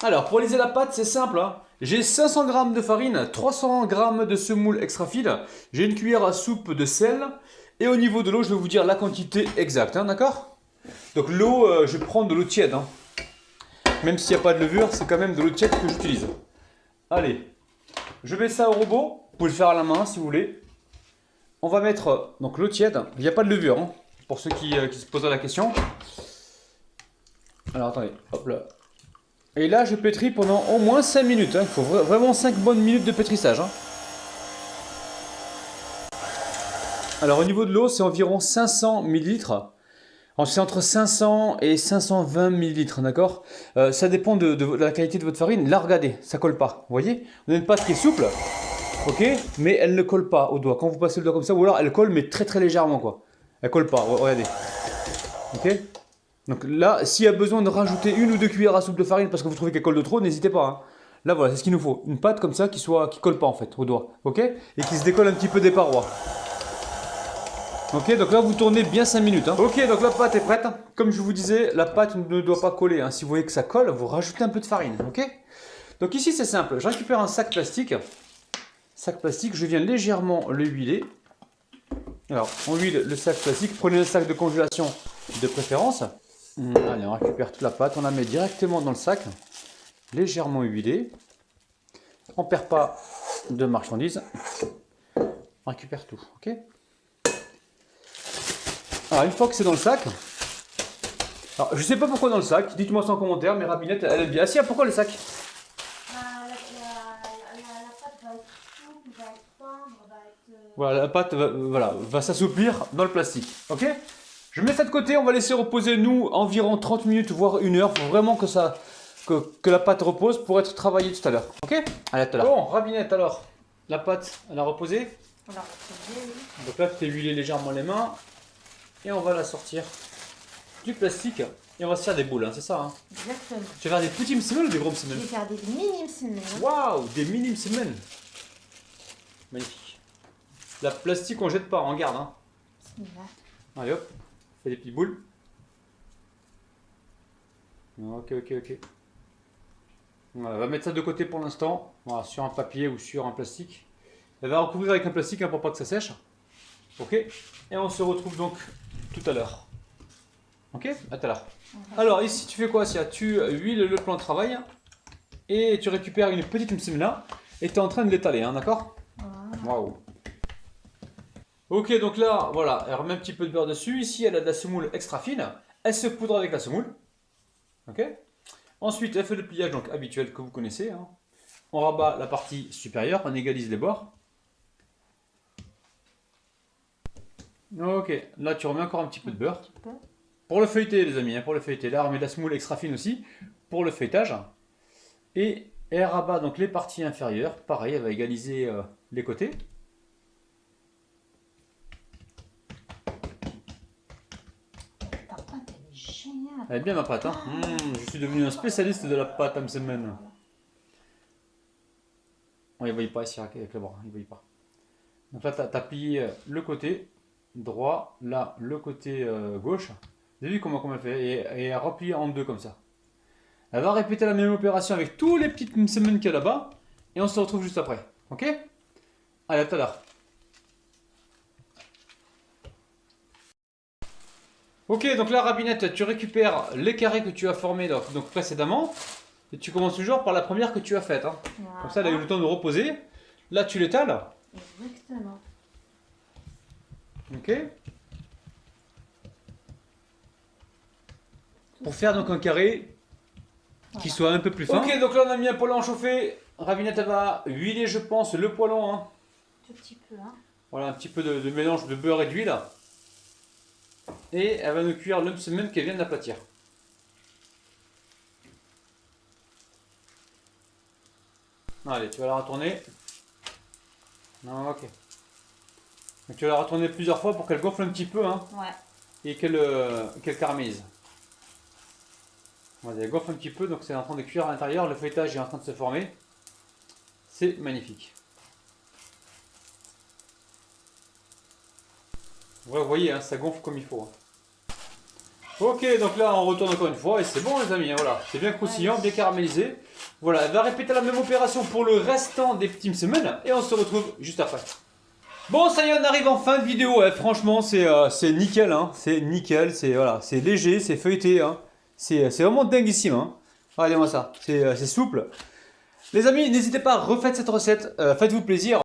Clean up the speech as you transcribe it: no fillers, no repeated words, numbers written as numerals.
Alors, pour réaliser la pâte, c'est simple, hein. J'ai 500 g de farine, 300 g de semoule extra fine, j'ai une cuillère à soupe de sel, et au niveau de l'eau, je vais vous dire la quantité exacte, hein, d'accord? Donc l'eau, je prends de l'eau tiède, hein. Même s'il n'y a pas de levure, c'est quand même de l'eau tiède que j'utilise. Allez, je mets ça au robot, vous pouvez le faire à la main si vous voulez. On va mettre donc l'eau tiède, il n'y a pas de levure, hein, pour ceux qui se poseraient la question. Alors attendez, hop là. Et là, je pétris pendant au moins 5 minutes. Hein. Il faut vraiment 5 bonnes minutes de pétrissage. Hein. Alors, au niveau de l'eau, c'est environ 500 ml. C'est entre 500 et 520 ml, d'accord. Ça dépend de la qualité de votre farine. Là, regardez, ça colle pas. Vous voyez? On a une pâte qui est souple, ok, mais elle ne colle pas au doigt. Quand vous passez le doigt comme ça, ou alors elle colle, mais très très légèrement, quoi. Elle colle pas, regardez. Ok. Donc là, s'il y a besoin de rajouter une ou deux cuillères à soupe de farine parce que vous trouvez qu'elle colle de trop, n'hésitez pas. Hein. Là, voilà, c'est ce qu'il nous faut. Une pâte comme ça qui colle pas en fait au doigt, ok? Et qui se décolle un petit peu des parois. Ok, donc là, vous tournez bien 5 minutes. Hein. Ok, donc la pâte est prête. Comme je vous disais, la pâte ne doit pas coller. Hein. Si vous voyez que ça colle, vous rajoutez un peu de farine, ok? Donc ici, c'est simple. Je récupère un sac plastique. Sac plastique, je viens légèrement le huiler. Alors, on huile le sac plastique. Prenez un sac de congélation de préférence. Allez, on récupère toute la pâte, on la met directement dans le sac, légèrement huilé. On ne perd pas de marchandises. On récupère tout, ok? Alors, une fois que c'est dans le sac, alors je sais pas pourquoi dans le sac, dites-moi ça en commentaire, mais Rabinette, elle aime bien. Ah si, pourquoi le sac? La pâte va être souple, va être tendre, va être... Voilà, la pâte va s'assouplir dans le plastique, ok? Je mets ça de côté, on va laisser reposer nous environ 30 minutes, voire 1 heure. Il faut vraiment que la pâte repose pour être travaillée tout à l'heure. Ok? Allez, à tout à l'heure. Bon, Rabinette, alors, la pâte, elle a reposé. Alors, c'est bien, oui. Donc là, tu t'es huilé légèrement les mains. Et on va la sortir du plastique. Et on va se faire des boules, hein, c'est ça, hein? Exactement. Tu vas faire des petits msemen ou des gros Je msemen? vais faire des mini semaines. Waouh, des mini msemen. Magnifique. La plastique, on jette pas, on garde, hein. Allez hop, fais des petites boules. Ok, ok, ok. Voilà, on va mettre ça de côté pour l'instant, voilà, sur un papier ou sur un plastique. Elle va recouvrir avec un plastique hein, pour pas que ça sèche. Ok. Et on se retrouve donc tout à l'heure. Ok. À tout à l'heure. Alors ici tu fais quoi, Sia? Tu huiles le plan de travail et tu récupères une petite msemla et tu es en train de l'étaler, hein, d'accord? Waouh. Ok, donc là, voilà, elle remet un petit peu de beurre dessus. Ici, elle a de la semoule extra fine. Elle se poudre avec la semoule. Ok. Ensuite, elle fait le pliage donc habituel que vous connaissez. Hein. On rabat la partie supérieure, on égalise les bords. Ok, là tu remets encore un petit peu de beurre. Pour le feuilleter les amis, hein, pour le feuilleter. Là on met de la semoule extra fine aussi pour le feuilletage. Et elle rabat donc les parties inférieures. Pareil, elle va égaliser les côtés. Ta pâte, elle est géniale. Elle est bien ma pâte. Hein. Je suis devenu un spécialiste de la pâte à msemen. Oh, il ne voyait pas ici avec le bras, il ne voyait pas. Donc là, tu as plié le côté droit, là, le côté gauche. Vous avez vu comment elle fait? Et elle replie en deux comme ça. Elle va répéter la même opération avec tous les petites semaines qu'il y a là-bas. Et on se retrouve juste après. Ok? Allez, à tout à l'heure. Ok, donc là, Rabinette, tu récupères les carrés que tu as formés donc précédemment. Et tu commences toujours par la première que tu as faite. Hein. Voilà. Comme ça, elle a eu le temps de reposer. Là, tu l'étales. Exactement. Ok. Pour faire donc un carré qui soit un peu plus fin. Ok, donc là on a mis un poêlon chauffé. Ravinette elle va huiler, je pense, le poêlon. Hein. Tout petit peu. Hein. Voilà, un petit peu de mélange de beurre et d'huile. Et elle va nous cuire le msemen qu'elle vient d'aplatir. Allez, tu vas la retourner. Ok. Donc, tu vas la retourner plusieurs fois pour qu'elle gonfle un petit peu. Hein, ouais. Et qu'elle caramélise. Voilà, elle gonfle un petit peu, donc c'est en train de cuire à l'intérieur. Le feuilletage est en train de se former. C'est magnifique. Vous voyez, hein, ça gonfle comme il faut. Ok, donc là on retourne encore une fois et c'est bon les amis, hein, voilà, c'est bien croustillant, bien caramélisé. Voilà, elle va répéter la même opération pour le restant des petites semaines et on se retrouve juste après. Bon, ça y est, on arrive en fin de vidéo, ouais, franchement c'est nickel, hein, c'est nickel, c'est voilà, c'est léger, c'est feuilleté, hein. C'est vraiment dinguissime. Hein. Regardez-moi ça, c'est souple. Les amis, n'hésitez pas, refaites cette recette, faites-vous plaisir.